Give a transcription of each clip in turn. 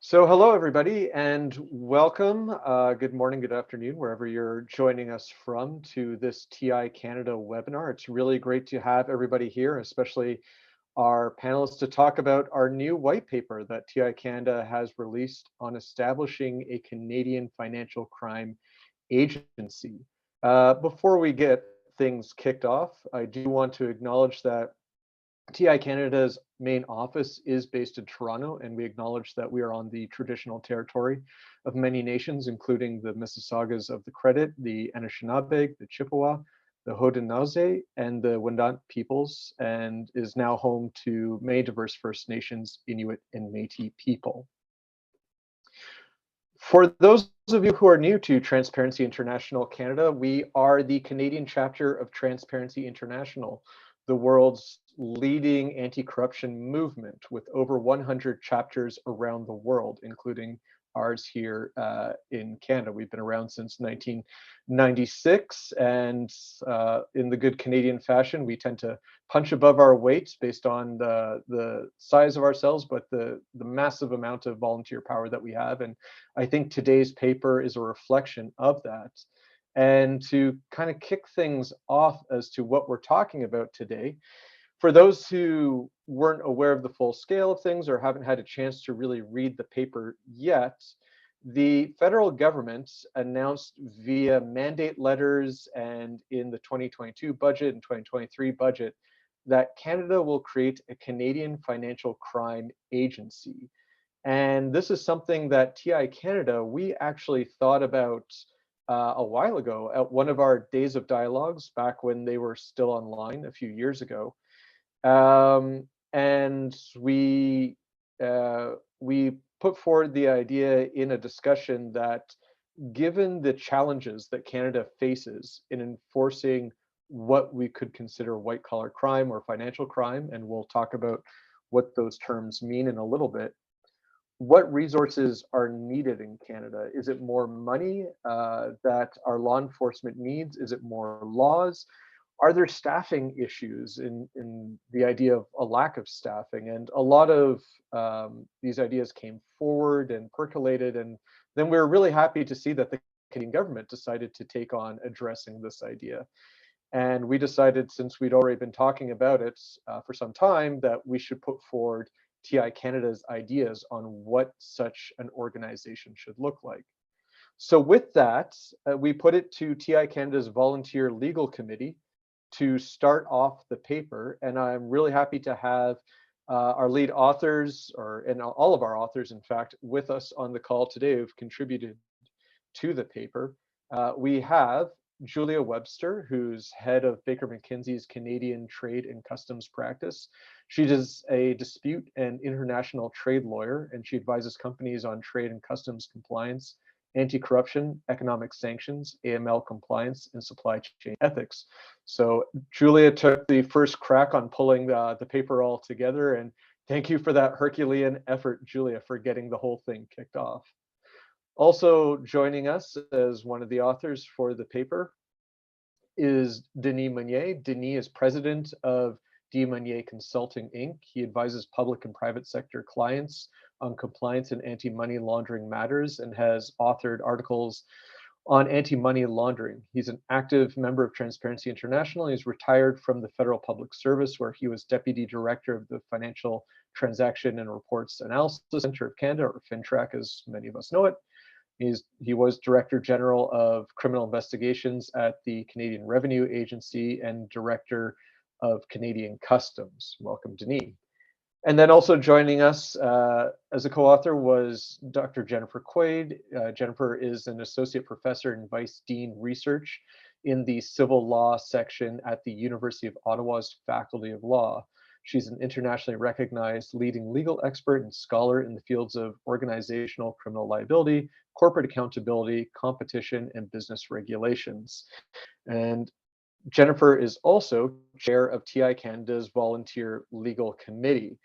So hello, everybody, and welcome. Good morning, good afternoon, wherever you're joining us from to this TI Canada webinar. It's really great to have everybody here, especially our panelists, to talk about our new white paper that TI Canada has released on establishing a Canadian financial crime agency. Before we get things kicked off, I do want to acknowledge that TI Canada's main office is based in Toronto, and we acknowledge that we are on the traditional territory of many nations, including the Mississaugas of the Credit, the Anishinaabe, the Chippewa, the Haudenosaunee, and the Wendat peoples, and is now home to many diverse First Nations, Inuit, and Métis people. For those of you who are new to Transparency International Canada, we are the Canadian chapter of Transparency International, the world's leading anti-corruption movement with over 100 chapters around the world, including ours here in Canada. We've been around since 1996, and in the good Canadian fashion, we tend to punch above our weight based on the size of ourselves, but the massive amount of volunteer power that we have. And I think today's paper is a reflection of that. And to kind of kick things off as to what we're talking about today, for those who weren't aware of the full scale of things or haven't had a chance to really read the paper yet, the federal government announced via mandate letters and in the 2022 budget and 2023 budget that Canada will create a Canadian Financial Crime Agency. And this is something that TI Canada, we actually thought about a while ago at one of our days of dialogues back when they were still online a few years ago. And we put forward the idea in a discussion that given the challenges that Canada faces in enforcing what we could consider white collar crime or financial crime, and we'll talk about what those terms mean in a little bit, what resources are needed in Canada? Is it more money that our law enforcement needs? Is it more laws? Are there staffing issues in the idea of a lack of staffing? And a lot of these ideas came forward and percolated, and then we were really happy to see that the Canadian government decided to take on addressing this idea. And we decided, since we'd already been talking about it for some time, that we should put forward TI Canada's ideas on what such an organization should look like. So with that, we put it to TI Canada's Volunteer Legal Committee to start off the paper. And I'm really happy to have our lead authors, and all of our authors, in fact, with us on the call today who've contributed to the paper. We have Julia Webster, who's head of Baker McKenzie's Canadian Trade and Customs Practice. She is a dispute and international trade lawyer, and she advises companies on trade and customs compliance, anti-corruption, economic sanctions, AML compliance, and supply chain ethics. So Julia took the first crack on pulling the paper all together, and thank you for that Herculean effort, Julia, for getting the whole thing kicked off. Also joining us as one of the authors for the paper is Denis Meunier. Denis is president of D. Meunier Consulting, Inc. He advises public and private sector clients on compliance and anti-money laundering matters and has authored articles on anti-money laundering. He's an active member of Transparency International. He's retired from the Federal Public Service, where he was deputy director of the Financial Transaction and Reports Analysis Center of Canada, or FINTRAC, as many of us know it. He was Director General of Criminal Investigations at the Canadian Revenue Agency and Director of Canadian Customs. Welcome, Denis. And then also joining us as a co-author was Dr. Jennifer Quaid. Jennifer is an associate professor and vice dean research in the civil law section at the University of Ottawa's Faculty of Law. She's an internationally recognized leading legal expert and scholar in the fields of organizational criminal liability, corporate accountability, competition, and business regulations. And Jennifer is also chair of TI Canada's Volunteer Legal Committee.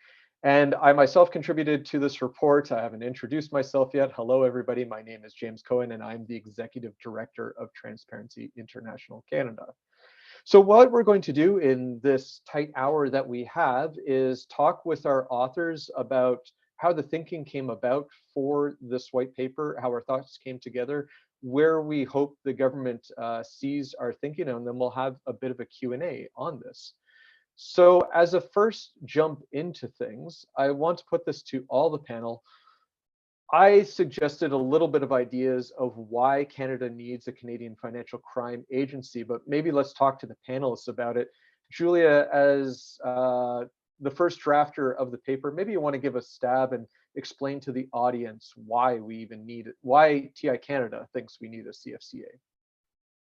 And I myself contributed to this report. I haven't introduced myself yet. Hello, everybody. My name is James Cohen, and I'm the Executive Director of Transparency International Canada. So what we're going to do in this tight hour that we have is talk with our authors about how the thinking came about for this white paper, how our thoughts came together, where we hope the government sees our thinking, and then we'll have a bit of a Q&A on this. So as a first jump into things, I want to put this to all the panel. I suggested a little bit of ideas of why Canada needs a Canadian financial crime agency, but maybe let's talk to the panelists about it. Julia, as the first drafter of the paper, maybe you want to give a stab and explain to the audience why we even need it, why TI Canada thinks we need a CFCA.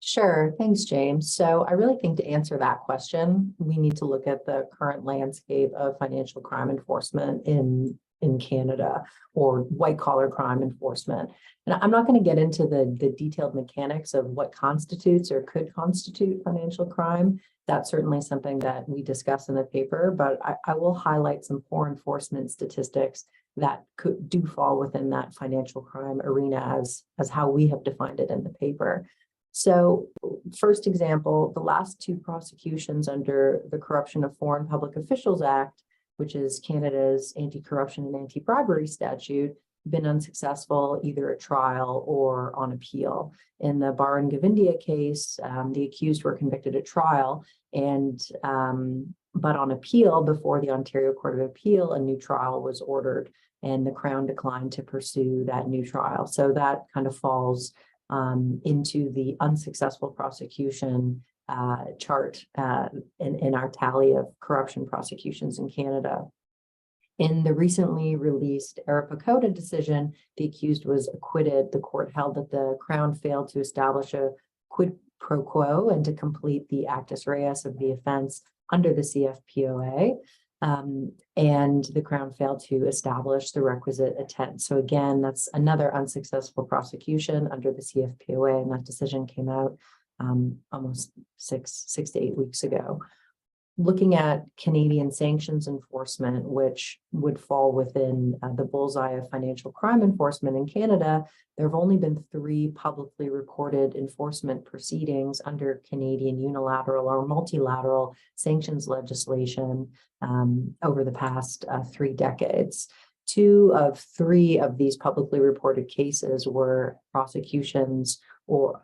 Sure. Thanks, James. So I really think to answer that question, we need to look at the current landscape of financial crime enforcement in Canada, or white collar crime enforcement. And I'm not going to get into the detailed mechanics of what constitutes or could constitute financial crime. That's certainly something that we discuss in the paper, but I will highlight some poor enforcement statistics that do fall within that financial crime arena as how we have defined it in the paper. So first example, the last two prosecutions under the Corruption of Foreign Public Officials Act, which is Canada's anti-corruption and anti-bribery statute, been unsuccessful either at trial or on appeal. In the Baron Govindia case, the accused were convicted at trial, and but on appeal before the Ontario Court of Appeal, a new trial was ordered, and the Crown declined to pursue that new trial. So that kind of falls into the unsuccessful prosecution chart in our tally of corruption prosecutions in Canada. In the recently released Arapakota decision, the accused was acquitted. The court held that the Crown failed to establish a quid pro quo and to complete the actus reus of the offense under the CFPOA. And the Crown failed to establish the requisite intent. So again, that's another unsuccessful prosecution under the CFPOA, and that decision came out almost six to 8 weeks ago. Looking at Canadian sanctions enforcement, which would fall within the bullseye of financial crime enforcement in Canada, there have only been 3 publicly reported enforcement proceedings under Canadian unilateral or multilateral sanctions legislation over the past 3 decades. 2 of 3 of these publicly reported cases were prosecutions or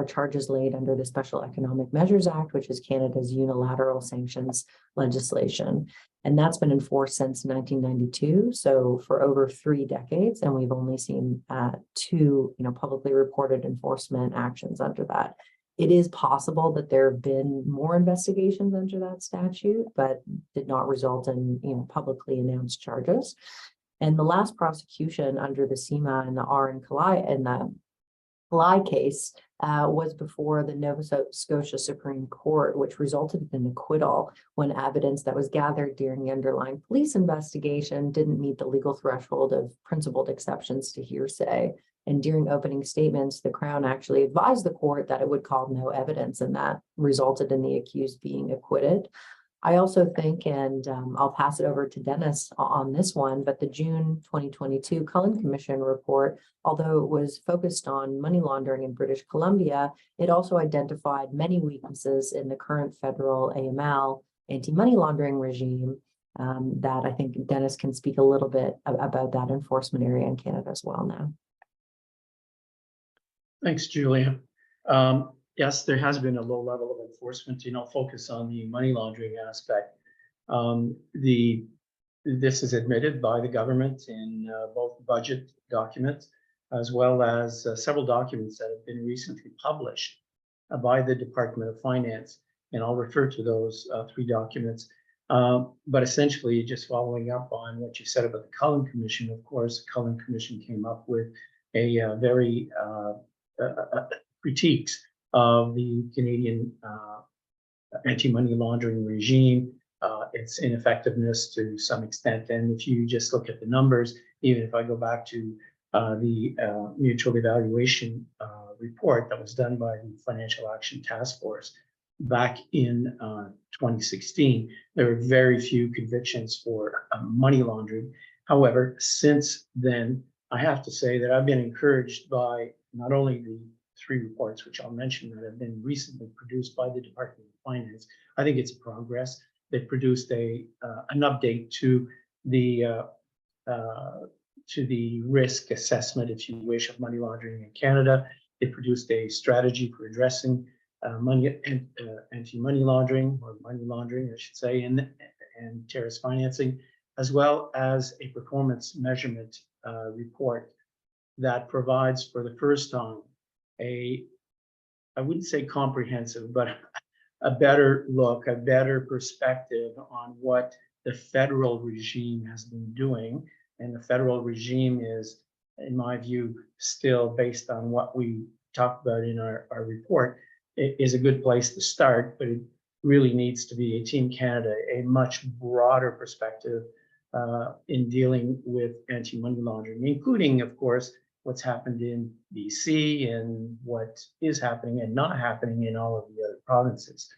charges laid under the Special Economic Measures Act, which is Canada's unilateral sanctions legislation. And that's been enforced since 1992, so for over 3 decades, and we've only seen 2 publicly reported enforcement actions under that. It is possible that there have been more investigations under that statute, but did not result in publicly announced charges. And the last prosecution under the CIMA and the R and the Kalai case was before the Nova Scotia Supreme Court, which resulted in an acquittal when evidence that was gathered during the underlying police investigation didn't meet the legal threshold of principled exceptions to hearsay. And during opening statements, the Crown actually advised the court that it would call no evidence, and that resulted in the accused being acquitted. I also think, and I'll pass it over to Dennis on this one, but the June 2022 Cullen Commission report, although it was focused on money laundering in British Columbia, it also identified many weaknesses in the current federal AML anti-money laundering regime that I think Dennis can speak a little bit about that enforcement area in Canada as well now. Thanks, Julia. Yes, there has been a low level of enforcement, focus on the money laundering aspect. This is admitted by the government in both budget documents, as well as several documents that have been recently published by the Department of Finance. And I'll refer to those 3 documents. But essentially, just following up on what you said about the Cullen Commission, of course, the Cullen Commission came up with a very critiques of the Canadian anti-money laundering regime, its ineffectiveness to some extent. And if you just look at the numbers, even if I go back to the mutual evaluation report that was done by the Financial Action Task Force back in 2016, there were very few convictions for money laundering. However, since then, I have to say that I've been encouraged by not only the 3 reports, which I'll mention, that have been recently produced by the Department of Finance. I think it's progress. They've produced an update to the to the risk assessment, if you wish, of money laundering in Canada. It produced a strategy for addressing anti-money laundering, or money laundering, I should say, and terrorist financing, as well as a performance measurement report that provides for the first time I wouldn't say comprehensive, but a better look, a better perspective on what the federal regime has been doing. And the federal regime is, in my view, still based on what we talked about in our report, it is a good place to start, but it really needs to be, Team Canada, a much broader perspective in dealing with anti-money laundering, including, of course, what's happened in BC and what is happening and not happening in all of the other provinces.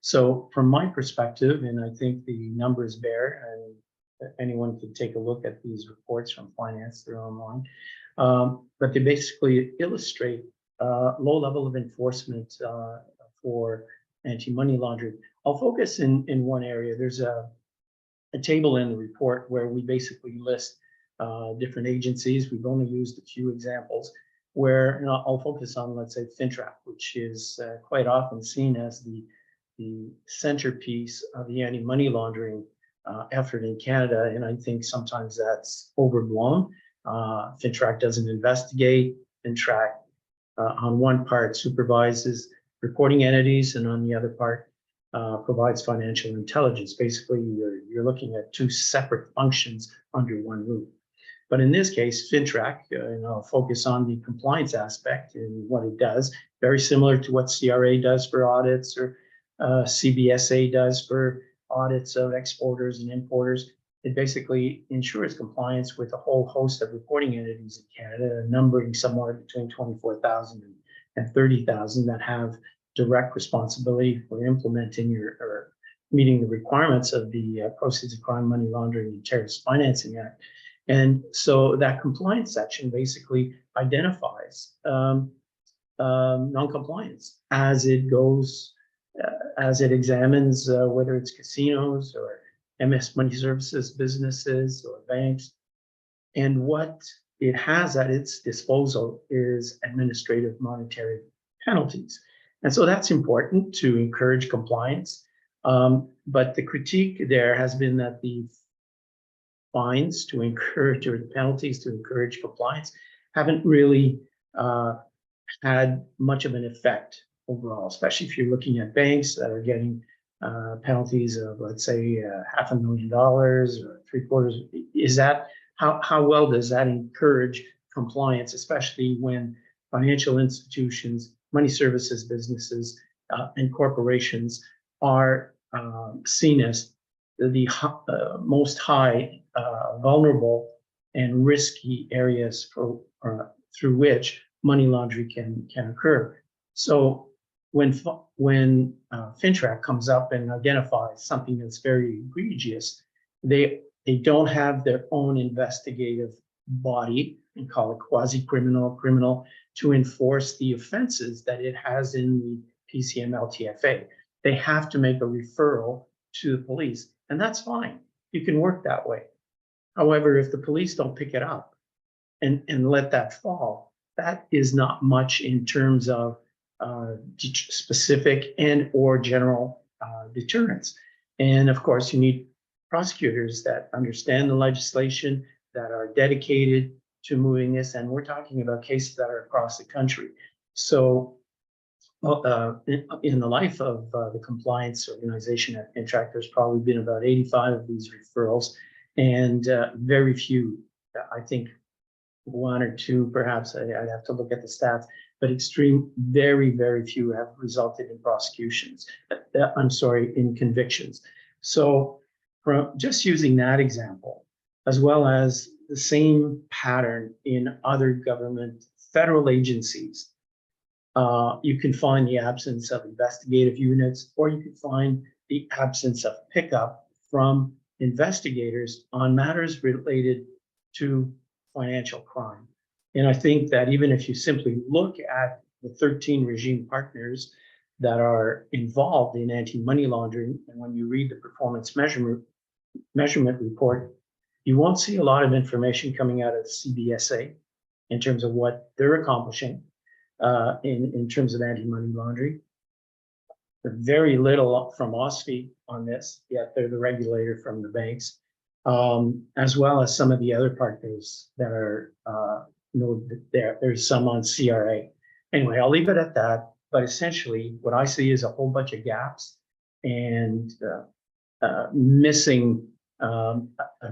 So from my perspective, and I think the numbers bear, and anyone can take a look at these reports from finance, they're online, but they basically illustrate low level of enforcement for anti-money laundering. I'll focus in one area. There's a table in the report where we basically list different agencies. We've only used a few examples where, and I'll focus on, let's say, FINTRAC, which is quite often seen as the centerpiece of the anti-money laundering effort in Canada. And I think sometimes that's overblown. FINTRAC doesn't investigate. FINTRAC, on one part, supervises reporting entities, and on the other part, provides financial intelligence. Basically, you're looking at two separate functions under one roof. But in this case, FINTRAC, and I'll focus on the compliance aspect and what it does, very similar to what CRA does for audits, or CBSA does for audits of exporters and importers. It basically ensures compliance with a whole host of reporting entities in Canada, numbering somewhere between 24,000 and 30,000 that have direct responsibility for implementing or meeting the requirements of the Proceeds of Crime, Money Laundering, and Terrorist Financing Act. And so that compliance section basically identifies non-compliance as it goes, as it examines whether it's casinos or MS Money Services businesses or banks. And what it has at its disposal is administrative monetary penalties. And so that's important to encourage compliance. But the critique there has been that the fines to encourage, or the penalties to encourage compliance, haven't really had much of an effect overall, especially if you're looking at banks that are getting penalties of, let's say, $500,000 or $750,000. Is that, how well does that encourage compliance, especially when financial institutions, money services businesses, and corporations are seen as the most high vulnerable and risky areas for through which money laundering can occur. So when FINTRAC comes up and identifies something that's very egregious, they don't have their own investigative body, and call it quasi-criminal, criminal, to enforce the offenses that it has in the PCM-LTFA. They have to make a referral to the police, and that's fine. You can work that way. However, if the police don't pick it up and let that fall, that is not much in terms of specific and or general deterrence. And of course, you need prosecutors that understand the legislation, that are dedicated to moving this. And we're talking about cases that are across the country. So in the life of the compliance organization at FINTRAC, there's probably been about 85 of these referrals, and very few, I think one or two, perhaps, I'd have to look at the stats, but very, very few have resulted in prosecutions. In convictions. So from just using that example, as well as the same pattern in other government federal agencies, you can find the absence of investigative units, or you can find the absence of pickup from investigators on matters related to financial crime. And I think that even if you simply look at the 13 regime partners that are involved in anti-money laundering, and when you read the performance measurement report, You won't see a lot of information coming out of CBSA in terms of what they're accomplishing in terms of anti-money laundering. Very little from OSFI on this, yet they're the regulator from the banks, as well as some of the other partners that are there. There's some on CRA. Anyway, I'll leave it at that. But essentially, what I see is a whole bunch of gaps and missing a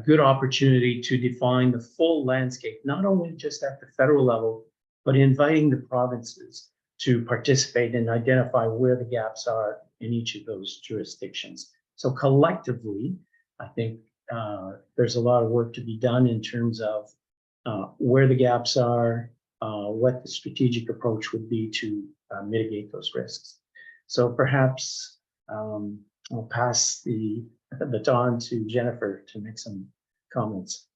good opportunity to define the full landscape, not only just at the federal level, but inviting the provinces to participate and identify where the gaps are in each of those jurisdictions. So collectively, I think there's a lot of work to be done in terms of where the gaps are, what the strategic approach would be to mitigate those risks. So perhaps I'll pass the baton to Jennifer to make some comments.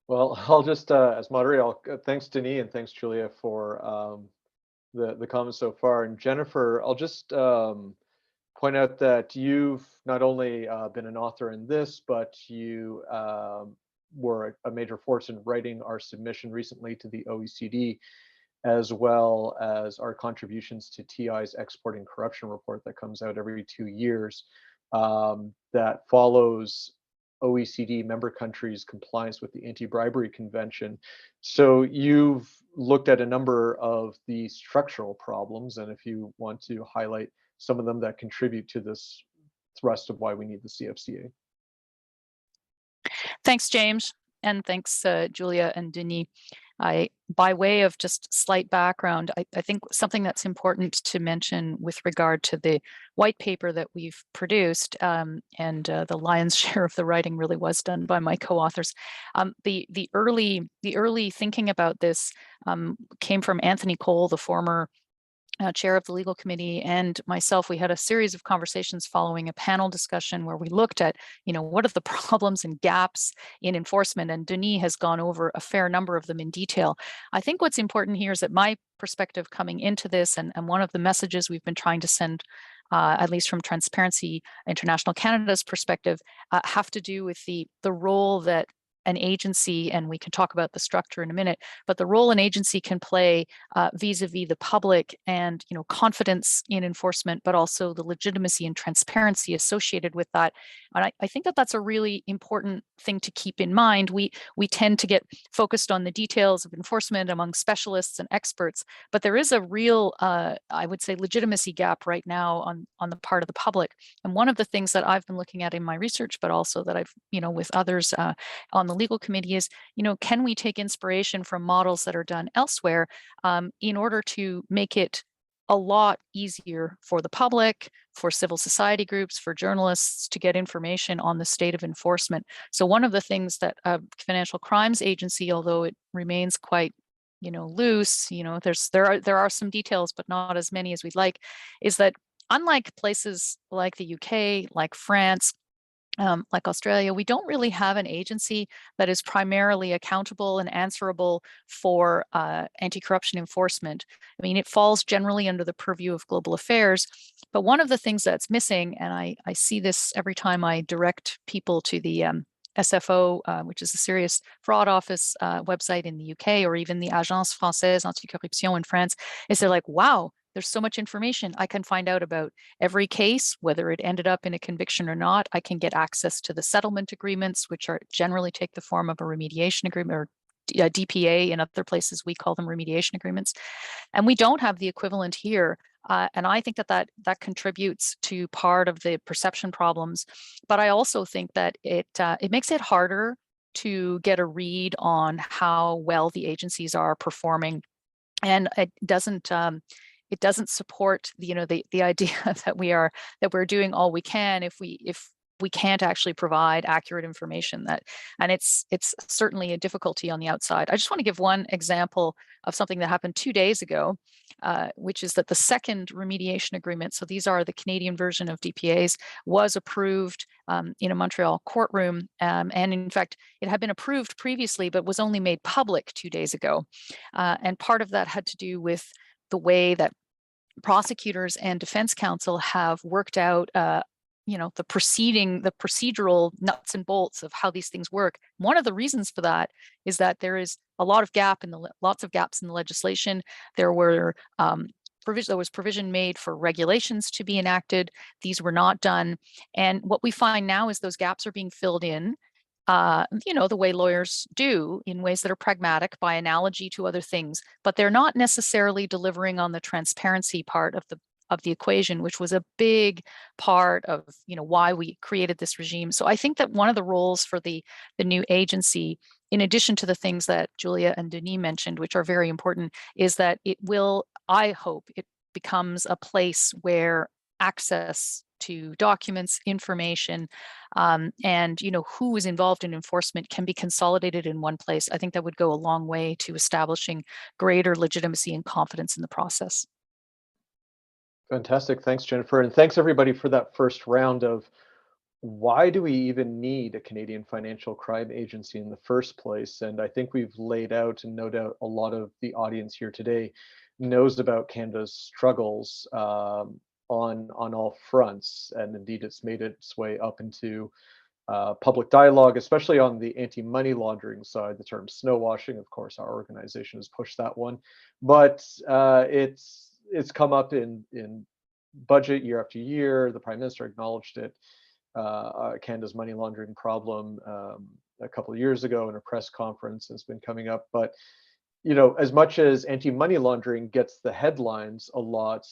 Well, I'll just, as moderator, thanks Denis and thanks Julia for the comments so far. And Jennifer, I'll just point out that you've not only been an author in this, but you were a major force in writing our submission recently to the OECD, as well as our contributions to TI's Exporting Corruption report that comes out every 2 years, that follows OECD member countries' compliance with the Anti-Bribery Convention. So you've looked at a number of the structural problems, and if you want to highlight some of them that contribute to this thrust of why we need the CFCA. Thanks, James, and thanks, Julia and Denis. By way of just slight background, I think something that's important to mention with regard to the white paper that we've produced, and the lion's share of the writing really was done by my co-authors. The early thinking about this came from Anthony Cole, the former chair of the legal committee, and myself. We had a series of conversations following a panel discussion where we looked at, what are the problems and gaps in enforcement, and Denis has gone over a fair number of them in detail. I think what's important here is that my perspective coming into this, and one of the messages we've been trying to send, at least from Transparency International Canada's perspective, have to do with the role that an agency, and we can talk about the structure in a minute, but the role an agency can play vis-a-vis the public and confidence in enforcement, but also the legitimacy and transparency associated with that. And I think that that's a really important thing to keep in mind. We tend to get focused on the details of enforcement among specialists and experts, but there is a real, I would say, legitimacy gap right now on the part of the public. And one of the things that I've been looking at in my research, but also that I've, with others on the legal committee is, can we take inspiration from models that are done elsewhere in order to make it a lot easier for the public, for civil society groups, for journalists to get information on the state of enforcement. So one of the things that Financial Crimes Agency, although it remains quite loose, there are some details, but not as many as we'd like, is that unlike places like the UK, like France, like Australia, we don't really have an agency that is primarily accountable and answerable for anti-corruption enforcement. I mean, it falls generally under the purview of global affairs, but one of the things that's missing, and I see this every time I direct people to the SFO, which is the Serious Fraud Office website in the UK, or even the Agence Française Anticorruption in France, is they're like, wow, there's so much information. I can find out about every case, whether it ended up in a conviction or not. I can get access to the settlement agreements, which are generally take the form of a remediation agreement, or DPA. In other places, we call them remediation agreements. And we don't have the equivalent here. And I think that contributes to part of the perception problems. But I also think that it makes it harder to get a read on how well the agencies are performing. And it doesn't support the idea that we're doing all we can if we can't actually provide accurate information. And it's certainly a difficulty on the outside. I just want to give one example of something that happened 2 days ago, which is that the second remediation agreement, so these are the Canadian version of DPAs, was approved in a Montreal courtroom. And in fact, it had been approved previously, but was only made public 2 days ago. And part of that had to do with the way that prosecutors and defense counsel have worked out the procedural nuts and bolts of how these things work. One of the reasons for that is that there is a lot of lots of gaps in the legislation. There were there was provision made for regulations to be enacted. These were not done. And what we find now is those gaps are being filled in, the way lawyers do, in ways that are pragmatic by analogy to other things, but they're not necessarily delivering on the transparency part of the equation, which was a big part of why we created this regime. So I think that one of the roles for the new agency, in addition to the things that Julia and Denis mentioned, which are very important, is that I hope it becomes a place where access to documents, information, and who is involved in enforcement can be consolidated in one place. I think that would go a long way to establishing greater legitimacy and confidence in the process. Fantastic. Thanks, Jennifer. And thanks everybody for that first round of why do we even need a Canadian financial crime agency in the first place? And I think we've laid out, and no doubt a lot of the audience here today knows about Canada's struggles on all fronts. And indeed, it's made its way up into public dialogue, especially on the anti-money laundering side. The term snow washing, of course, our organization has pushed that one, but it's come up in budget year after year. The Prime Minister acknowledged it, Canada's money laundering problem, a couple of years ago in a press conference. It's been coming up, but as much as anti-money laundering gets the headlines a lot,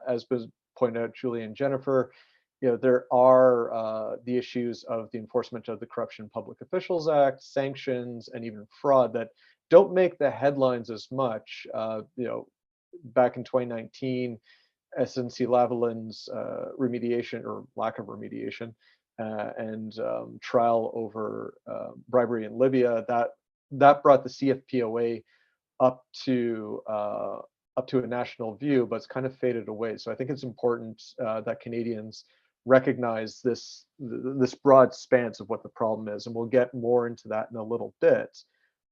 as was pointed out, Julia and Jennifer, there are the issues of the enforcement of the Corruption Public Officials Act, sanctions, and even fraud that don't make the headlines as much. Back in 2019, SNC-Lavalin's remediation or lack of remediation and trial over bribery in Libya, that brought the CFPOA up to a national view, but it's kind of faded away. So I think it's important that Canadians recognize this broad stance of what the problem is, and we'll get more into that in a little bit.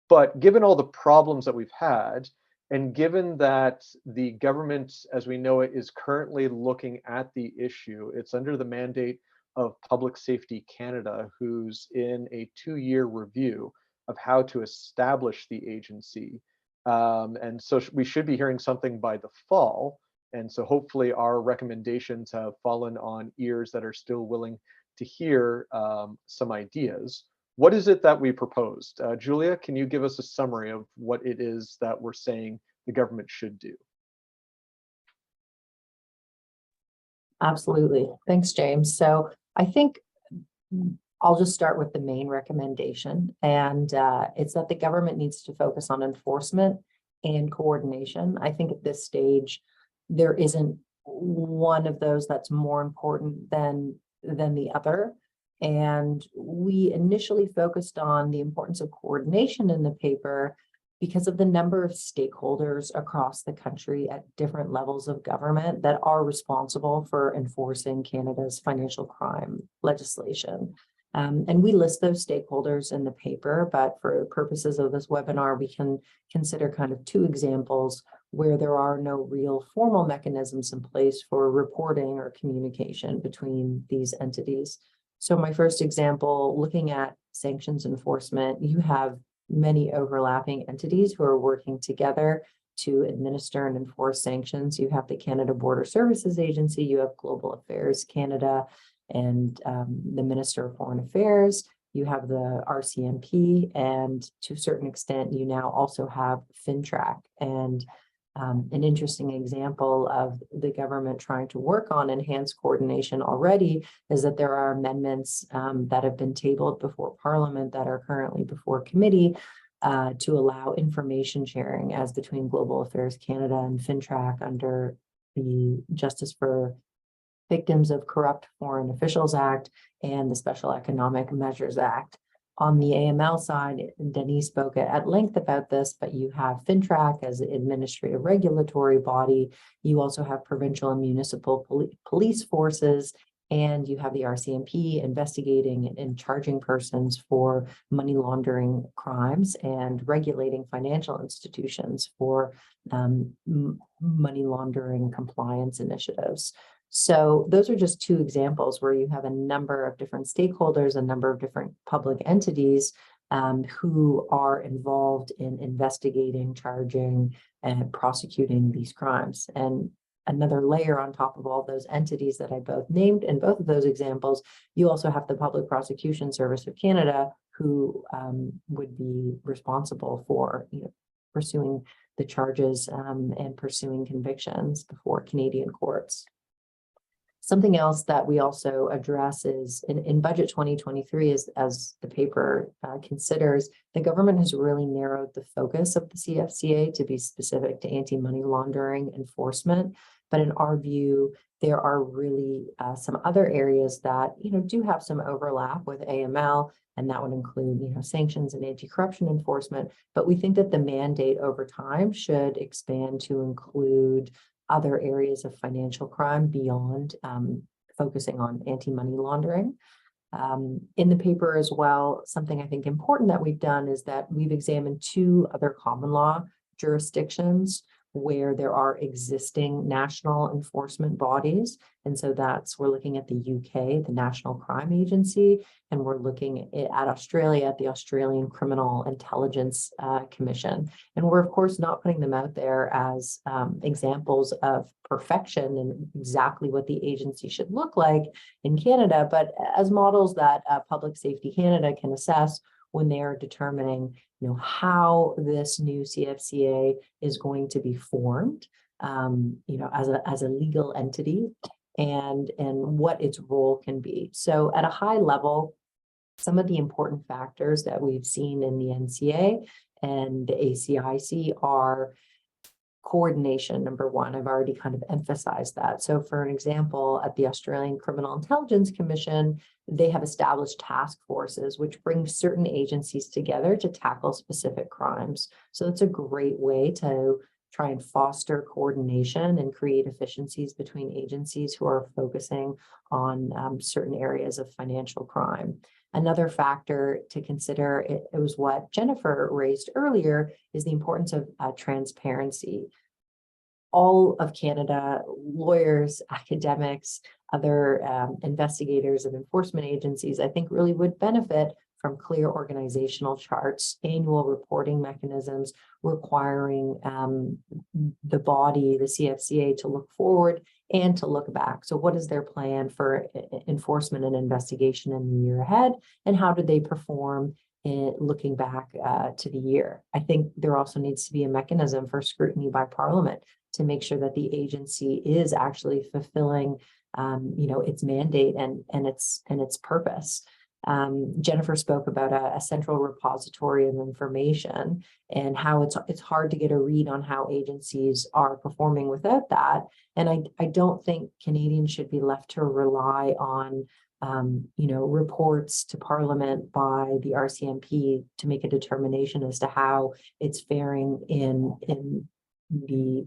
But given all the problems that we've had, and given that the government, as we know it, is currently looking at the issue, it's under the mandate of Public Safety Canada, who's in a 2-year review of how to establish the agency. And so we should be hearing something by the fall. And so hopefully our recommendations have fallen on ears that are still willing to hear some ideas. What is it that we proposed? Julia, can you give us a summary of what it is that we're saying the government should do? Absolutely. Thanks, James. So I think I'll just start with the main recommendation, and it's that the government needs to focus on enforcement and coordination. I think at this stage, there isn't one of those that's more important than the other. And we initially focused on the importance of coordination in the paper because of the number of stakeholders across the country at different levels of government that are responsible for enforcing Canada's financial crime legislation. And we list those stakeholders in the paper, but for purposes of this webinar, we can consider kind of 2 examples where there are no real formal mechanisms in place for reporting or communication between these entities. So my first example, looking at sanctions enforcement, you have many overlapping entities who are working together to administer and enforce sanctions. You have the Canada Border Services Agency, you have Global Affairs Canada, and the Minister of Foreign Affairs. You have the RCMP, and to a certain extent, you now also have FINTRAC. And an interesting example of the government trying to work on enhanced coordination already is that there are amendments that have been tabled before Parliament that are currently before committee to allow information sharing as between Global Affairs Canada and FINTRAC under the Justice for Victims of Corrupt Foreign Officials Act and the Special Economic Measures Act. On the AML side, Denis spoke at length about this, but you have FINTRAC as an administrative regulatory body. You also have provincial and municipal police forces, and you have the RCMP investigating and charging persons for money laundering crimes and regulating financial institutions for money laundering compliance initiatives. So those are just two examples where you have a number of different stakeholders, a number of different public entities who are involved in investigating, charging, and prosecuting these crimes. And another layer on top of all those entities that I both named in both of those examples, you also have the Public Prosecution Service of Canada, who would be responsible for pursuing the charges and pursuing convictions before Canadian courts. Something else that we also address is in budget 2023, as the paper considers, the government has really narrowed the focus of the CFCA to be specific to anti-money laundering enforcement. But in our view, there are really some other areas that do have some overlap with AML, and that would include sanctions and anti-corruption enforcement. But we think that the mandate over time should expand to include other areas of financial crime beyond focusing on anti-money laundering. In the paper as well, something I think important that we've done is that we've examined 2 other common law jurisdictions where there are existing national enforcement bodies. And so we're looking at the UK, the National Crime Agency, and we're looking at Australia, at the Australian Criminal Intelligence Commission. And we're, of course, not putting them out there as examples of perfection and exactly what the agency should look like in Canada, but as models that Public Safety Canada can assess when they are determining how this new CFCA is going to be formed, as a legal entity, and what its role can be. So at a high level, some of the important factors that we've seen in the NCA and the ACIC are coordination, number one. I've already kind of emphasized that. So for an example, at the Australian Criminal Intelligence Commission, they have established task forces which bring certain agencies together to tackle specific crimes. So it's a great way to try and foster coordination and create efficiencies between agencies who are focusing on certain areas of financial crime. Another factor to consider, it was what Jennifer raised earlier, is the importance of transparency. All of Canada, lawyers, academics, other investigators and enforcement agencies, I think really would benefit from clear organizational charts, annual reporting mechanisms requiring the body, the CFCA, to look forward and to look back. So what is their plan for enforcement and investigation in the year ahead? And how did they perform in looking back to the year? I think there also needs to be a mechanism for scrutiny by Parliament to make sure that the agency is actually fulfilling its mandate and its purpose. Jennifer spoke about a central repository of information and how it's hard to get a read on how agencies are performing without that. And I don't think Canadians should be left to rely on reports to Parliament by the RCMP to make a determination as to how it's faring in the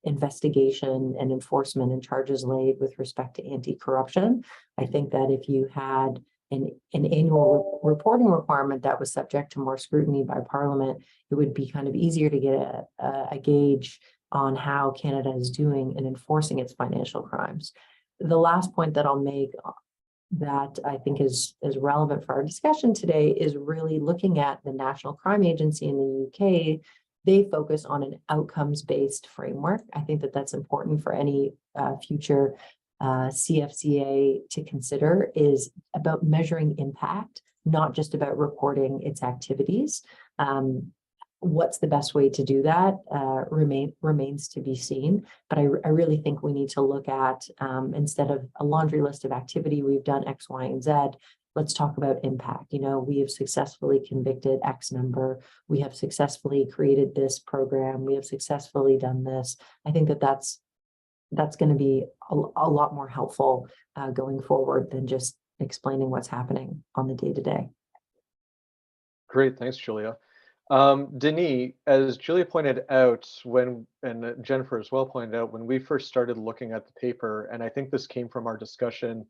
investigation and enforcement and charges laid with respect to anti-corruption. I think that if you had an annual reporting requirement that was subject to more scrutiny by Parliament, it would be kind of easier to get a gauge on how Canada is doing in enforcing its financial crimes. The last point that I'll make that I think is relevant for our discussion today is really looking at the National Crime Agency in the UK. They focus on an outcomes-based framework. I think that that's important for any future CFCA to consider, is about measuring impact, not just about reporting its activities. What's the best way to do that remains to be seen. But I really think we need to look at, instead of a laundry list of activity, we've done X, Y, and Z, let's talk about impact. We have successfully convicted X number. We have successfully created this program. We have successfully done this. I think that that's going to be a lot more helpful going forward than just explaining what's happening on the day-to-day. Great, thanks, Julia. Denis, as Julia pointed out, and Jennifer as well pointed out, when we first started looking at the paper, and I think this came from our discussion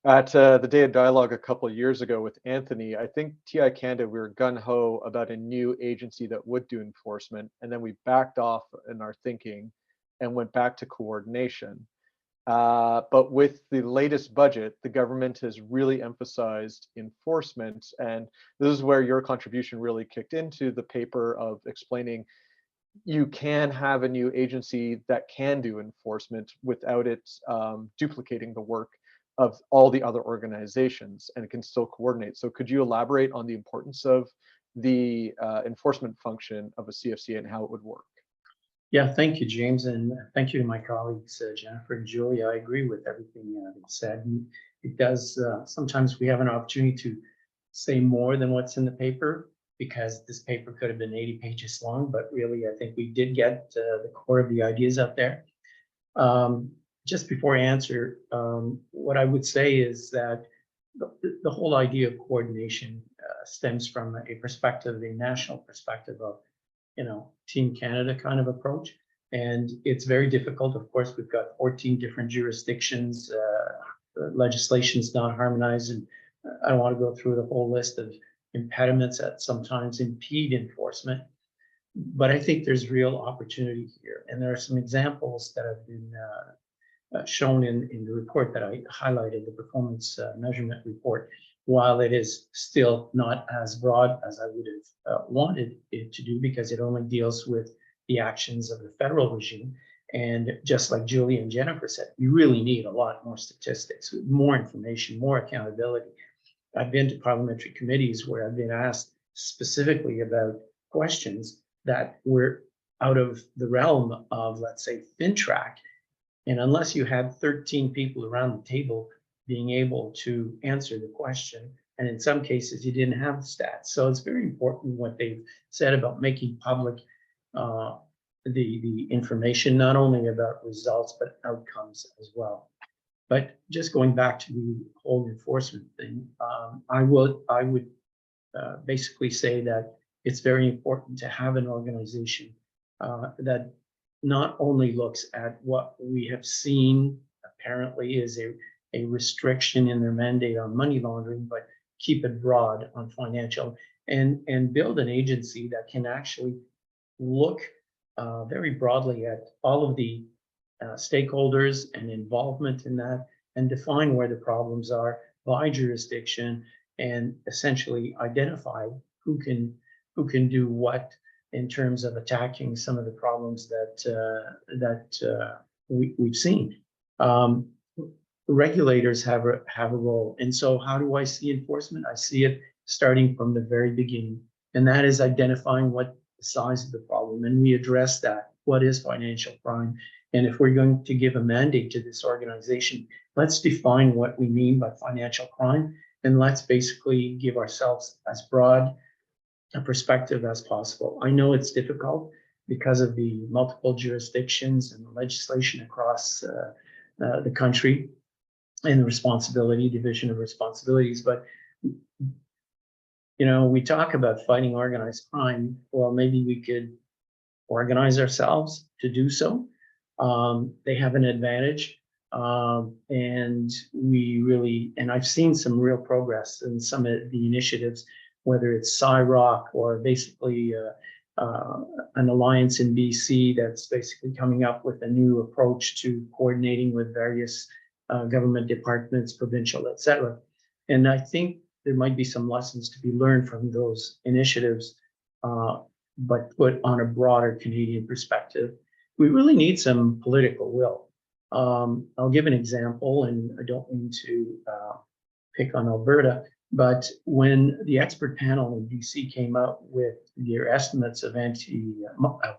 at the Day of Dialogue a couple of years ago with Anthony, I think TI Canada, we were gung-ho about a new agency that would do enforcement, and then we backed off in our thinking and went back to coordination. But with the latest budget, the government has really emphasized enforcement. And this is where your contribution really kicked into the paper of explaining you can have a new agency that can do enforcement without it duplicating the work of all the other organizations, and it can still coordinate. So could you elaborate on the importance of the enforcement function of a CFC and how it would work? Yeah, thank you, James, and thank you to my colleagues, Jennifer and Julia. I agree with everything they've said. And it does, sometimes we have an opportunity to say more than what's in the paper, because this paper could have been 80 pages long, but really, I think we did get the core of the ideas out there. Just before I answer, what I would say is that the whole idea of coordination stems from a perspective, a national perspective of, Team Canada kind of approach. And it's very difficult. Of course, we've got 14 different jurisdictions, legislation is not harmonized, and I don't want to go through the whole list of impediments that sometimes impede enforcement. But I think there's real opportunity here. And there are some examples that have been shown in the report that I highlighted, the performance measurement report. While it is still not as broad as I would have wanted it to do, because it only deals with the actions of the federal regime. And just like Julie and Jennifer said, we really need a lot more statistics, more information, more accountability. I've been to parliamentary committees where I've been asked specifically about questions that were out of the realm of, let's say, FinTrack. And unless you had 13 people around the table being able to answer the question, and in some cases you didn't have the stats. So it's very important what they've said about making public the information, not only about results, but outcomes as well. But just going back to the whole enforcement thing, I would basically say that it's very important to have an organization that not only looks at what we have seen apparently is a restriction in their mandate on money laundering, but keep it broad on financial, and build an agency that can actually look very broadly at all of the stakeholders and involvement in that, and define where the problems are by jurisdiction, and essentially identify who can do what in terms of attacking some of the problems that we've seen. Regulators have a role, and so how do I see enforcement? I see it starting from the very beginning, and that is identifying what the size of the problem, and we address that. What is financial crime? And if we're going to give a mandate to this organization, let's define what we mean by financial crime, and let's basically give ourselves as broad a perspective as possible. I know it's difficult because of the multiple jurisdictions and legislation across the country, and the division of responsibilities. But, we talk about fighting organized crime. Well, maybe we could organize ourselves to do so. They have an advantage. And I've seen some real progress in some of the initiatives, whether it's CIROC or basically an alliance in BC that's basically coming up with a new approach to coordinating with various government departments, provincial, et cetera. And I think there might be some lessons to be learned from those initiatives, but put on a broader Canadian perspective. We really need some political will. I'll give an example, and I don't mean to pick on Alberta, but when the expert panel in BC came out with their estimates of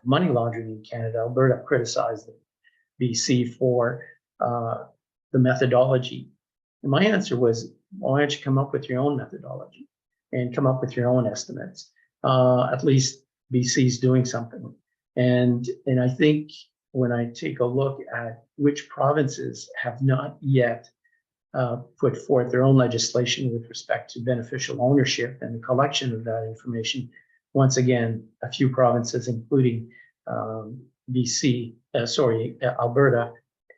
money laundering in Canada, Alberta criticized BC for the methodology. And my answer was, well, why don't you come up with your own methodology and come up with your own estimates? At least BC's doing something. And I think when I take a look at which provinces have not yet put forth their own legislation with respect to beneficial ownership and the collection of that information, once again, a few provinces, including Alberta,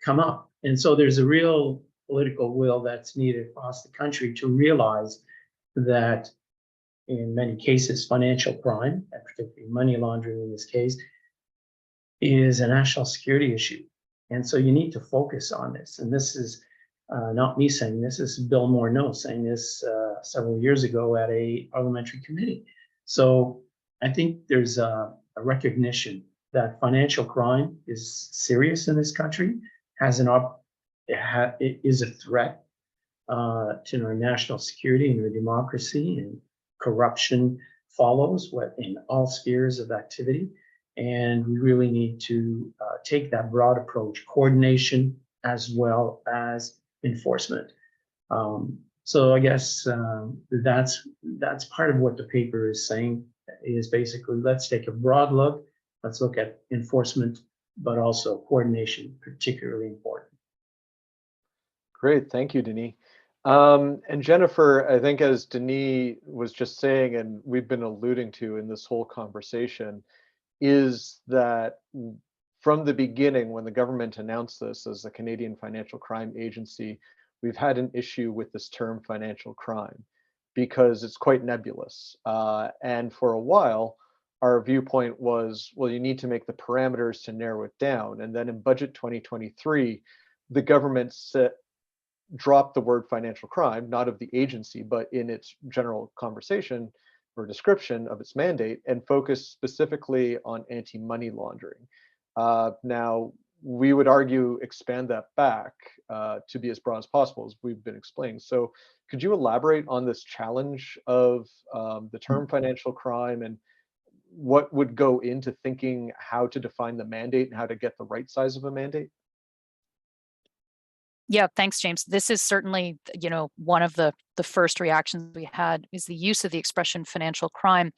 come up. And so there's a real political will that's needed across the country to realize that in many cases, financial crime, and particularly money laundering in this case, is a national security issue. And so you need to focus on this. And this is not me saying this, this is Bill Morneau saying this several years ago at a parliamentary committee. So I think there's a recognition that financial crime is serious in this country, it is a threat to our national security and our democracy, and corruption follows what in all spheres of activity. And we really need to take that broad approach, coordination as well as enforcement. So I guess that's part of what the paper is saying, is basically, let's take a broad look. Let's look at enforcement, but also coordination, particularly important. Great, thank you, Denis. And Jennifer, I think as Denis was just saying, and we've been alluding to in this whole conversation, is that from the beginning, when the government announced this as the Canadian Financial Crime Agency, we've had an issue with this term financial crime because it's quite nebulous. And for a while, our viewpoint was, well, you need to make the parameters to narrow it down. And then in budget 2023, the government dropped the word financial crime, not of the agency, but in its general conversation or description of its mandate, and focused specifically on anti-money laundering. Now, we would argue expand that back to be as broad as possible, as we've been explaining. So could you elaborate on this challenge of the term financial crime, and what would go into thinking how to define the mandate and how to get the right size of a mandate? Yeah, thanks, James. This is certainly, one of the first reactions we had is the use of the expression financial crime,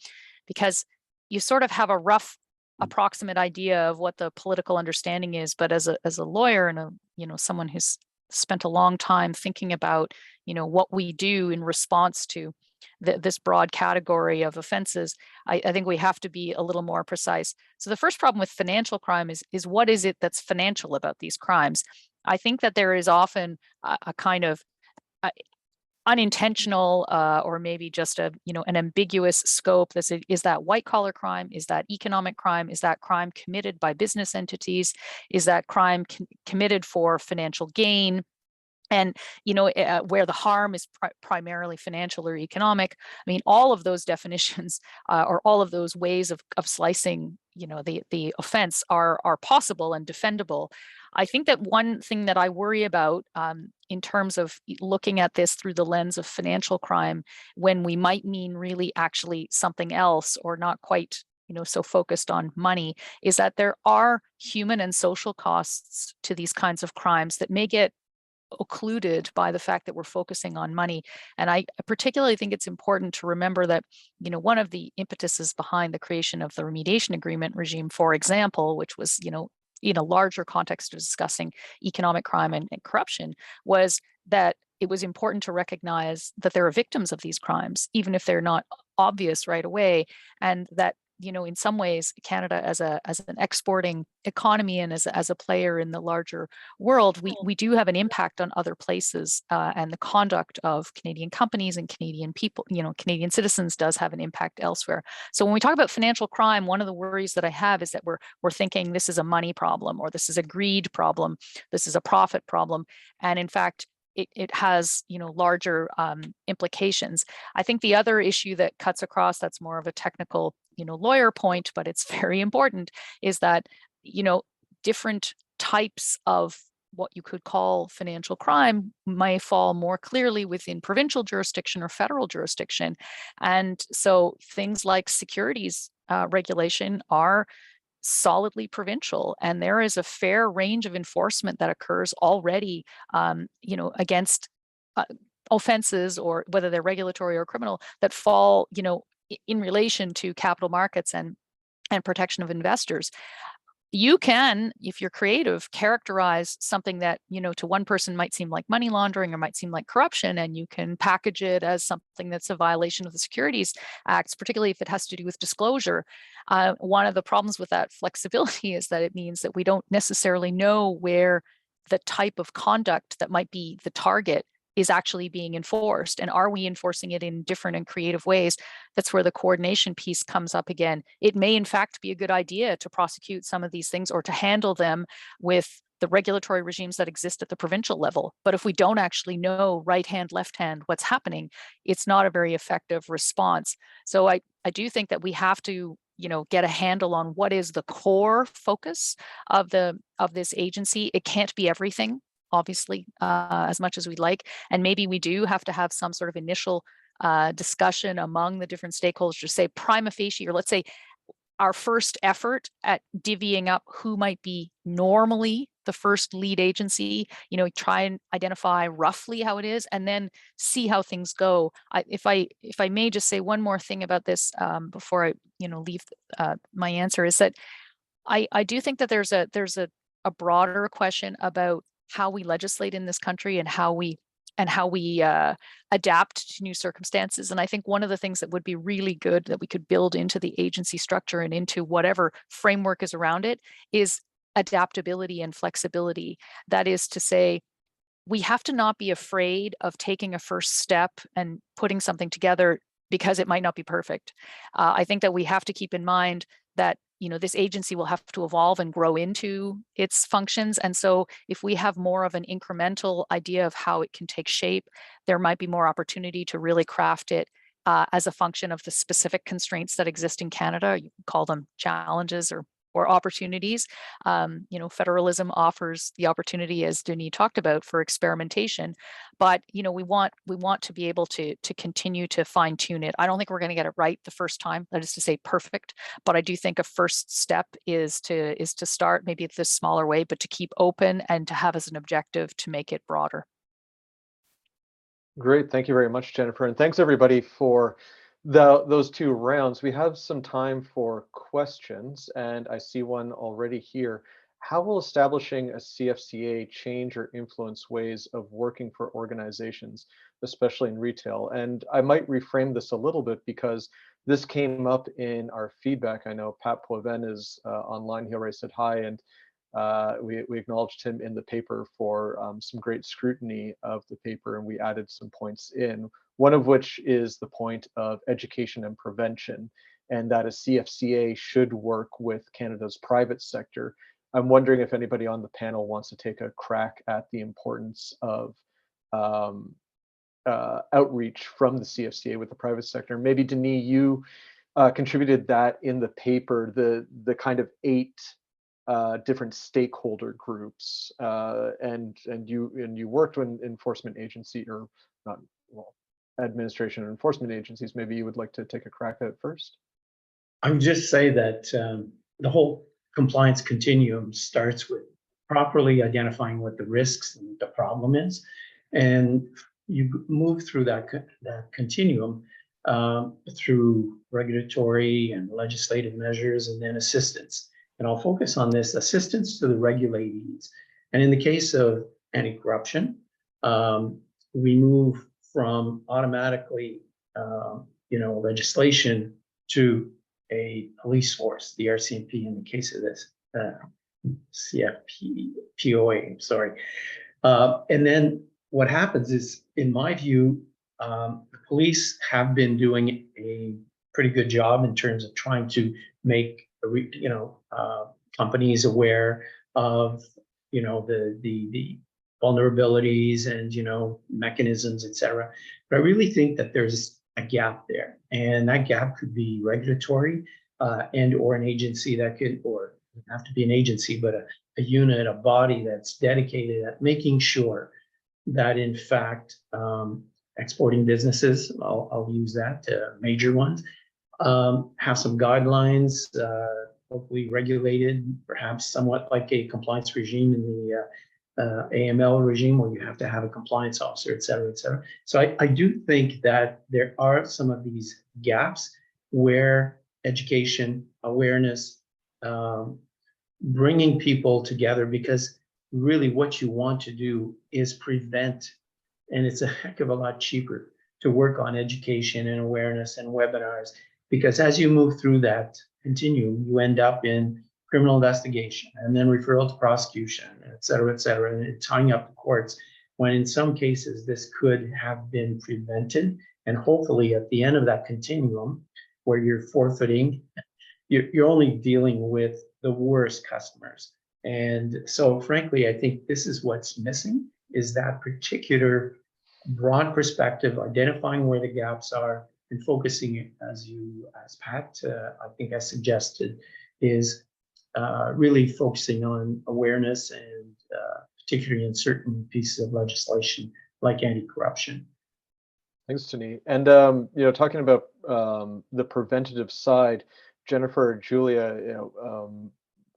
because you sort of have a rough approximate idea of what the political understanding is. But as a lawyer and someone who's spent a long time thinking about, what we do in response to this broad category of offenses, I think we have to be a little more precise. So the first problem with financial crime is what is it that's financial about these crimes? I think that there is often a kind of unintentional or maybe just an ambiguous scope. Is that white collar crime? Is that economic crime? Is that crime committed by business entities? Is that crime committed for financial gain? And where the harm is primarily financial or economic. I mean, all of those definitions or all of those ways of slicing, the offense are possible and defendable. I think that one thing that I worry about in terms of looking at this through the lens of financial crime, when we might mean really actually something else, or not quite so focused on money, is that there are human and social costs to these kinds of crimes that may get occluded by the fact that we're focusing on money. And I particularly think it's important to remember that, one of the impetuses behind the creation of the remediation agreement regime, for example, which was, in a larger context of discussing economic crime and corruption, was that it was important to recognize that there are victims of these crimes, even if they're not obvious right away, and that in some ways, Canada as an exporting economy and as a player in the larger world, we do have an impact on other places, and the conduct of Canadian companies and Canadian people, Canadian citizens, does have an impact elsewhere. So when we talk about financial crime, one of the worries that I have is that we're thinking this is a money problem, or this is a greed problem, this is a profit problem, and in fact, it has larger implications. I think the other issue that cuts across, that's more of a technical lawyer point, but it's very important, is that different types of what you could call financial crime may fall more clearly within provincial jurisdiction or federal jurisdiction. And so things like securities regulation are solidly provincial, and there is a fair range of enforcement that occurs already against offenses, or whether they're regulatory or criminal, that fall in relation to capital markets and protection of investors. You can, if you're creative, characterize something that to one person might seem like money laundering or might seem like corruption, and you can package it as something that's a violation of the Securities Acts, particularly if it has to do with disclosure. One of the problems with that flexibility is that it means that we don't necessarily know where the type of conduct that might be the target is actually being enforced, and are we enforcing it in different and creative ways? That's where the coordination piece comes up again. It may in fact be a good idea to prosecute some of these things, or to handle them with the regulatory regimes that exist at the provincial level. But if we don't actually know right hand, left hand what's happening, it's not a very effective response. So I do think that we have to, get a handle on what is the core focus of this agency. It can't be everything, obviously, as much as we'd like. And maybe we do have to have some sort of initial discussion among the different stakeholders to say prima facie, or let's say our first effort at divvying up who might be normally the first lead agency, try and identify roughly how it is, and then see how things go. If I may just say one more thing about this before I, leave my answer, is that I do think that there's a broader question about how we legislate in this country and how we adapt to new circumstances. And I think one of the things that would be really good that we could build into the agency structure and into whatever framework is around it is adaptability and flexibility. That is to say, we have to not be afraid of taking a first step and putting something together because it might not be perfect. I think that we have to keep in mind that this agency will have to evolve and grow into its functions. And so if we have more of an incremental idea of how it can take shape, there might be more opportunity to really craft it as a function of the specific constraints that exist in Canada. You can call them challenges or opportunities. Federalism offers the opportunity, as Denis talked about, for experimentation. But we want to be able to continue to fine tune it. I don't think we're going to get it right the first time. That is to say, perfect. But I do think a first step is to start maybe this smaller way, but to keep open and to have as an objective to make it broader. Great. Thank you very much, Jennifer. And thanks everybody for those two rounds. We have some time for questions, and I see one already here. How will establishing a CFCA change or influence ways of working for organizations, especially in retail? And I might reframe this a little bit because this came up in our feedback. I know Pat Poivin is online. He already said hi, and we acknowledged him in the paper for some great scrutiny of the paper, and we added some points in. One of which is the point of education and prevention, and that a CFCA should work with Canada's private sector. I'm wondering if anybody on the panel wants to take a crack at the importance of outreach from the CFCA with the private sector. Maybe Denis, you contributed that in the paper, the kind of 8 different stakeholder groups, and you worked with enforcement agency, or not, well, administration and enforcement agencies. Maybe you would like to take a crack at it first. I would just say that the whole compliance continuum starts with properly identifying what the risks and the problem is, and you move through that continuum through regulatory and legislative measures, and then assistance. And I'll focus on this assistance to the regulatees. And in the case of anti-corruption, we move from automatically, legislation to a police force, the RCMP in the case of this, CFPOA, sorry. And then what happens is, in my view, the police have been doing a pretty good job in terms of trying to make, companies aware of, the vulnerabilities and, mechanisms, et cetera. But I really think that there's a gap there, and that gap could be regulatory and or an agency that could, or it doesn't have to be an agency, but a unit, a body that's dedicated at making sure that, in fact, exporting businesses, I'll use that, major ones, have some guidelines, hopefully regulated, perhaps somewhat like a compliance regime in the AML regime, where you have to have a compliance officer, et cetera, et cetera. So I do think that there are some of these gaps where education, awareness, bringing people together, because really what you want to do is prevent, and it's a heck of a lot cheaper to work on education and awareness and webinars, because as you move through that continuum, you end up in criminal investigation and then referral to prosecution, et cetera, and tying up the courts, when in some cases this could have been prevented. And hopefully at the end of that continuum, where you're forfeiting, you're only dealing with the worst customers. And so frankly, I think this is what's missing, is that particular broad perspective, identifying where the gaps are and focusing it, as Pat, I think has suggested, is really focusing on awareness and particularly in certain pieces of legislation like anti-corruption. Thanks, Denis. And talking about the preventative side, Jennifer, Julia,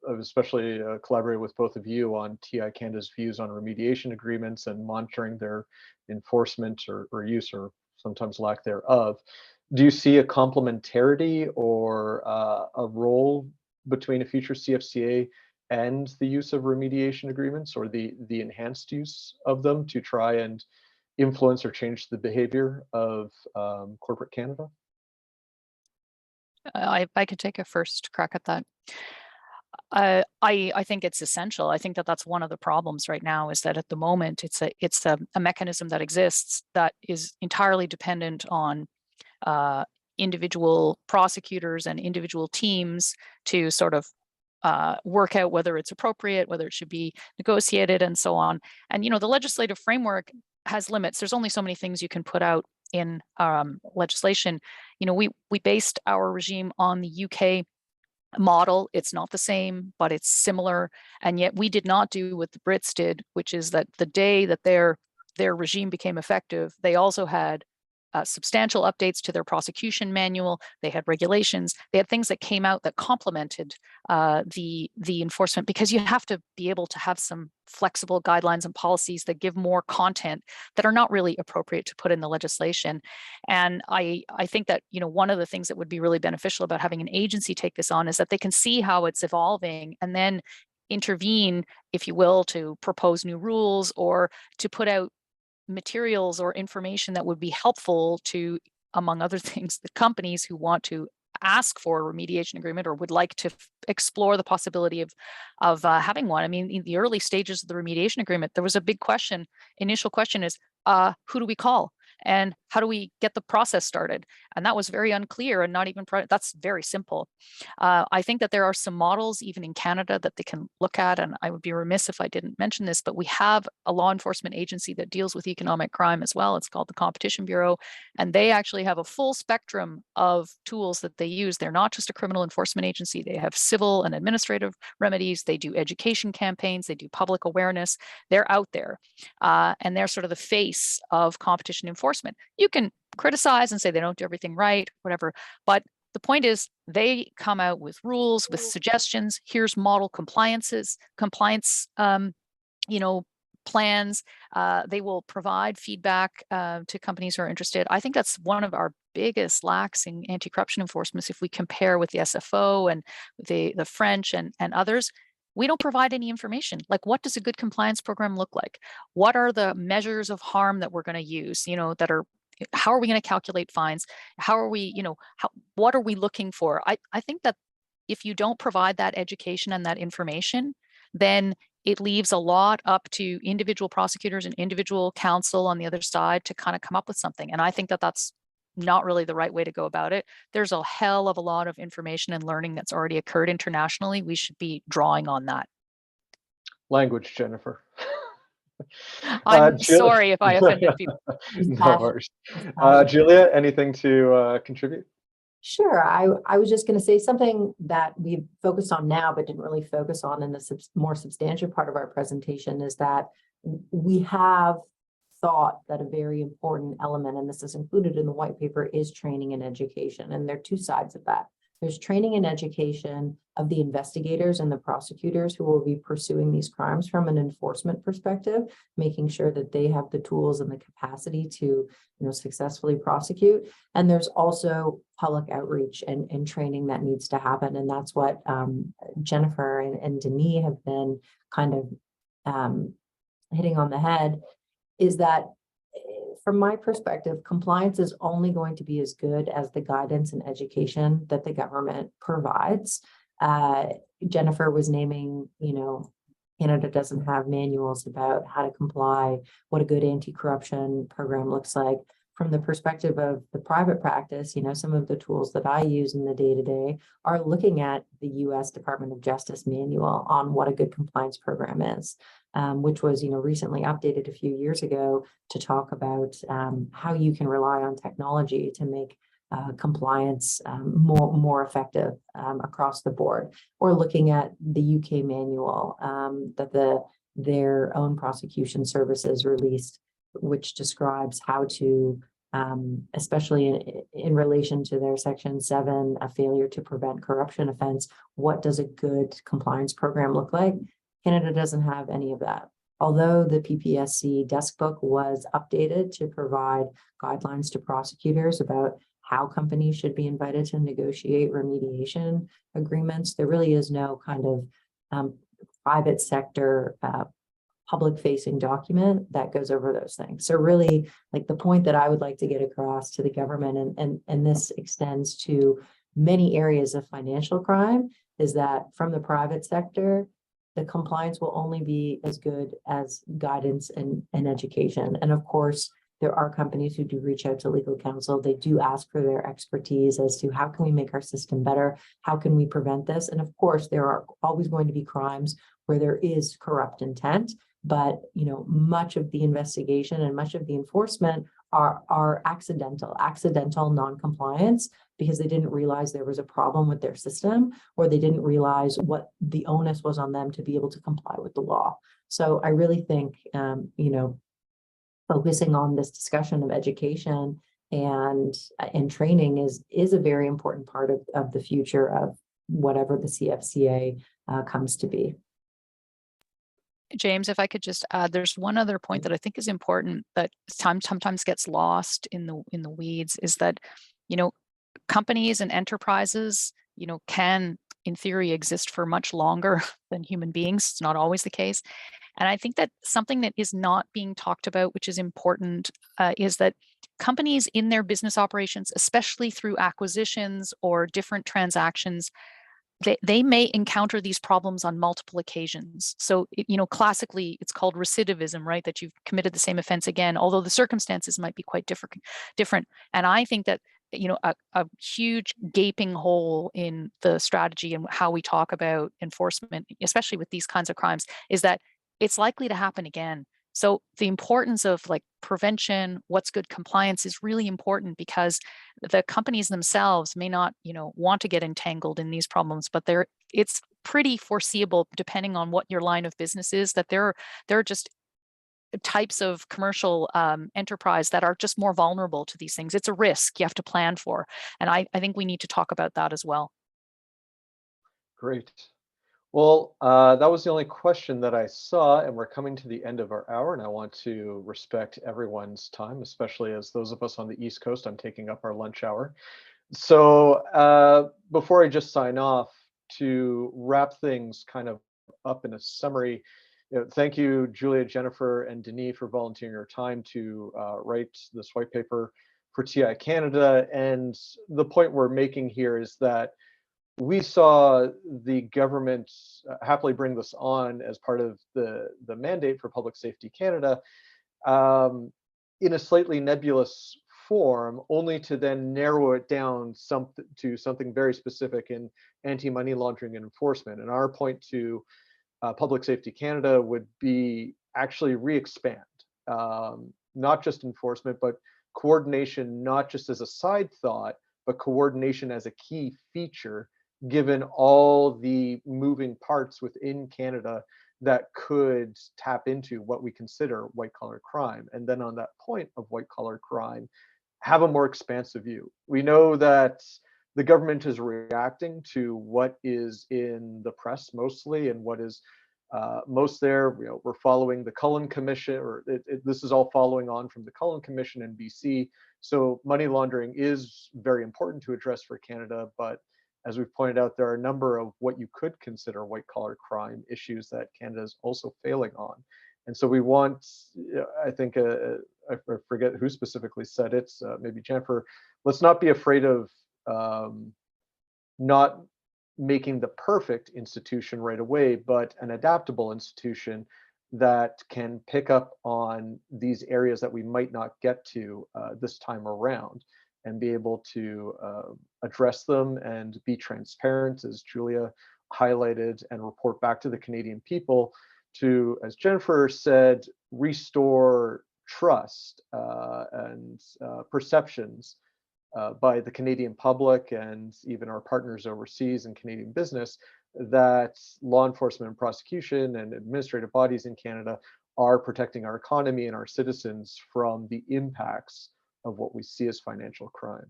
I've especially collaborated with both of you on TI Canada's views on remediation agreements and monitoring their enforcement or use, or sometimes lack thereof. Do you see a complementarity or a role between a future CFCA and the use of remediation agreements, or the enhanced use of them to try and influence or change the behavior of corporate Canada? I could take a first crack at that. I think it's essential. I think that that's one of the problems right now, is that at the moment it's a mechanism that exists that is entirely dependent on individual prosecutors and individual teams to sort of work out whether it's appropriate, whether it should be negotiated, and so on. And the legislative framework has limits. There's only so many things you can put out in legislation. We based our regime on the UK model. It's not the same, but it's similar. And yet we did not do what the Brits did, which is that the day that their regime became effective, they also had substantial updates to their prosecution manual. They had regulations. They had things that came out that complemented the enforcement, because you have to be able to have some flexible guidelines and policies that give more content that are not really appropriate to put in the legislation. And I think that one of the things that would be really beneficial about having an agency take this on is that they can see how it's evolving and then intervene, if you will, to propose new rules or to put out materials or information that would be helpful to, among other things, the companies who want to ask for a remediation agreement or would like to explore the possibility of having one. I mean, in the early stages of the remediation agreement, there was a big question. Initial question is, who do we call? And how do we get the process started? And that was very unclear and not even, that's very simple. I think that there are some models even in Canada that they can look at, and I would be remiss if I didn't mention this, but we have a law enforcement agency that deals with economic crime as well. It's called the Competition Bureau, and they actually have a full spectrum of tools that they use. They're not just a criminal enforcement agency. They have civil and administrative remedies. They do education campaigns. They do public awareness. They're out there, and they're sort of the face of competition enforcement. You can criticize and say they don't do everything right, whatever, but the point is they come out with rules, with suggestions. Here's model compliance plans. They will provide feedback to companies who are interested. I think that's one of our biggest lacks in anti-corruption enforcement. If we compare with the SFO and the French and others, we don't provide any information. Like, what does a good compliance program look like? What are the measures of harm that we're going to use, how are we going to calculate fines? How are we, what are we looking for? I think that if you don't provide that education and that information, then it leaves a lot up to individual prosecutors and individual counsel on the other side to kind of come up with something. And I think that that's not really the right way to go about it. There's a hell of a lot of information and learning that's already occurred internationally. We should be drawing on that. Language, Jennifer. I'm sorry if I offended people. No worries. Julia, anything to contribute? Sure. I was just going to say something that we've focused on now, but didn't really focus on in the more substantial part of our presentation, is that we have thought that a very important element, and this is included in the white paper, is training and education. And there are two sides of that. There's training and education of the investigators and the prosecutors who will be pursuing these crimes from an enforcement perspective, making sure that they have the tools and the capacity to successfully prosecute. And there's also public outreach and training that needs to happen. And that's what Jennifer and Denis have been kind of hitting on the head, is that from my perspective, compliance is only going to be as good as the guidance and education that the government provides. Jennifer was naming, Canada doesn't have manuals about how to comply, what a good anti-corruption program looks like. from the perspective of the private practice, some of the tools that I use in the day-to-day are looking at the US Department of Justice manual on what a good compliance program is, which was, recently updated a few years ago to talk about how you can rely on technology to make compliance more effective across the board, or looking at the UK manual that their own prosecution services released, which describes how to, especially in relation to their Section 7, a failure to prevent corruption offense, what does a good compliance program look like? Canada doesn't have any of that. Although the PPSC desk book was updated to provide guidelines to prosecutors about how companies should be invited to negotiate remediation agreements, there really is no kind of private sector public-facing document that goes over those things. So really, like, the point that I would like to get across to the government, and this extends to many areas of financial crime, is that from the private sector, the compliance will only be as good as guidance and education. And of course, there are companies who do reach out to legal counsel. They do ask for their expertise as to how can we make our system better? How can we prevent this? And of course, there are always going to be crimes where there is corrupt intent, but much of the investigation and much of the enforcement are accidental non-compliance, because they didn't realize there was a problem with their system, or they didn't realize what the onus was on them to be able to comply with the law. So I really think, focusing on this discussion of education and training is a very important part of the future of whatever the CFCA comes to be. James, if I could just add, there's one other point that I think is important that sometimes gets lost in the weeds, is that, companies and enterprises, can in theory exist for much longer than human beings. It's not always the case. And I think that something that is not being talked about, which is important, is that companies in their business operations, especially through acquisitions or different transactions, they may encounter these problems on multiple occasions. So, classically, it's called recidivism, right? That you've committed the same offense again, although the circumstances might be quite different. And I think that, a huge gaping hole in the strategy and how we talk about enforcement, especially with these kinds of crimes, is that it's likely to happen again. So the importance of prevention, what's good compliance, is really important, because the companies themselves may not, want to get entangled in these problems, but it's pretty foreseeable, depending on what your line of business is, that there are just types of commercial enterprise that are just more vulnerable to these things. It's a risk you have to plan for. And I think we need to talk about that as well. Great. Well, that was the only question that I saw, and we're coming to the end of our hour, and I want to respect everyone's time, especially as those of us on the East Coast, I'm taking up our lunch hour. So before I just sign off, to wrap things kind of up in a summary, thank you, Julia, Jennifer, and Denis, for volunteering your time to write this white paper for TI Canada. And the point we're making here is that we saw the government happily bring this on as part of the mandate for Public Safety Canada in a slightly nebulous form, only to then narrow it down to something very specific in anti-money laundering and enforcement. And our point to Public Safety Canada would be actually re-expand, not just enforcement, but coordination, not just as a side thought, but coordination as a key feature, given all the moving parts within Canada that could tap into what we consider white collar crime. And then on that point of white collar crime, have a more expansive view. We know that the government is reacting to what is in the press mostly, and what is most there. We're following the Cullen Commission, or this is all following on from the Cullen Commission in BC. So money laundering is very important to address for Canada, but as we've pointed out, there are a number of what you could consider white collar crime issues that Canada is also failing on. And so we want, I think, I forget who specifically said it, maybe Jennifer, let's not be afraid of not making the perfect institution right away, but an adaptable institution that can pick up on these areas that we might not get to this time around, and be able to address them and be transparent, as Julia highlighted, and report back to the Canadian people to, as Jennifer said, restore trust and perceptions by the Canadian public and even our partners overseas in Canadian business, that law enforcement and prosecution and administrative bodies in Canada are protecting our economy and our citizens from the impacts of what we see as financial crime.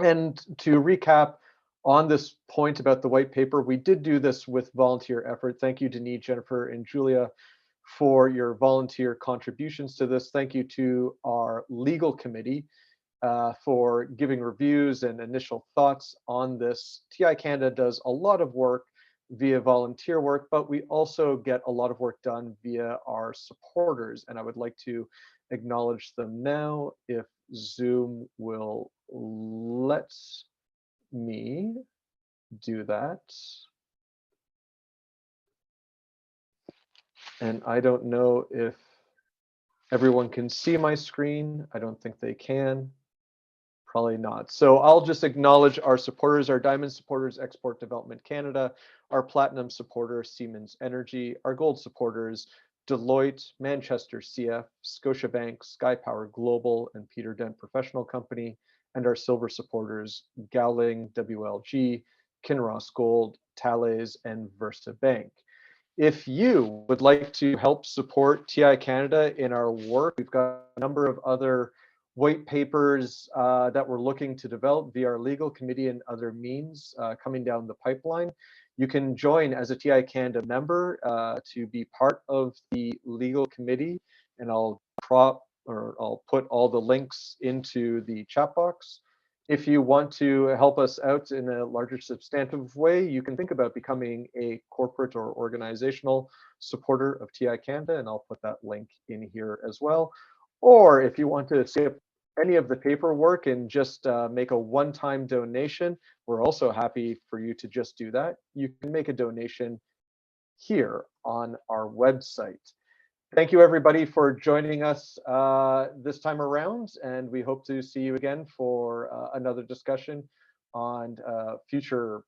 And to recap on this point about the white paper, we did do this with volunteer effort. Thank you, Denis, Jennifer, and Julia, for your volunteer contributions to this. Thank you to our legal committee for giving reviews and initial thoughts on this. TI Canada does a lot of work via volunteer work, but we also get a lot of work done via our supporters, and I would like to acknowledge them now, if Zoom will let me do that. And I don't know if everyone can see my screen. I don't think they can. Probably not. So I'll just acknowledge our supporters, our diamond supporters, Export Development Canada, our platinum supporter, Siemens Energy, our gold supporters, Deloitte, Manchester CF, Scotiabank, Sky Power Global, and Peter Dent Professional Company, and our silver supporters, Gowling, WLG, Kinross Gold, Thales, and VersaBank. If you would like to help support TI Canada in our work, we've got a number of other white papers that we're looking to develop via our legal committee and other means coming down the pipeline. You can join as a TI Canada member to be part of the legal committee, and I'll put all the links into the chat box. If you want to help us out in a larger substantive way, you can think about becoming a corporate or organizational supporter of TI Canada, and I'll put that link in here as well. Or if you want to skip any of the paperwork and just make a one-time donation, we're also happy for you to just do that. You can make a donation here on our website. Thank you, everybody, for joining us this time around, and we hope to see you again for another discussion on future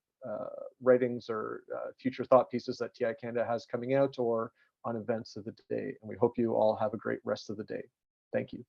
writings or future thought pieces that TI Canada has coming out, or on events of the day. And we hope you all have a great rest of the day. Thank you.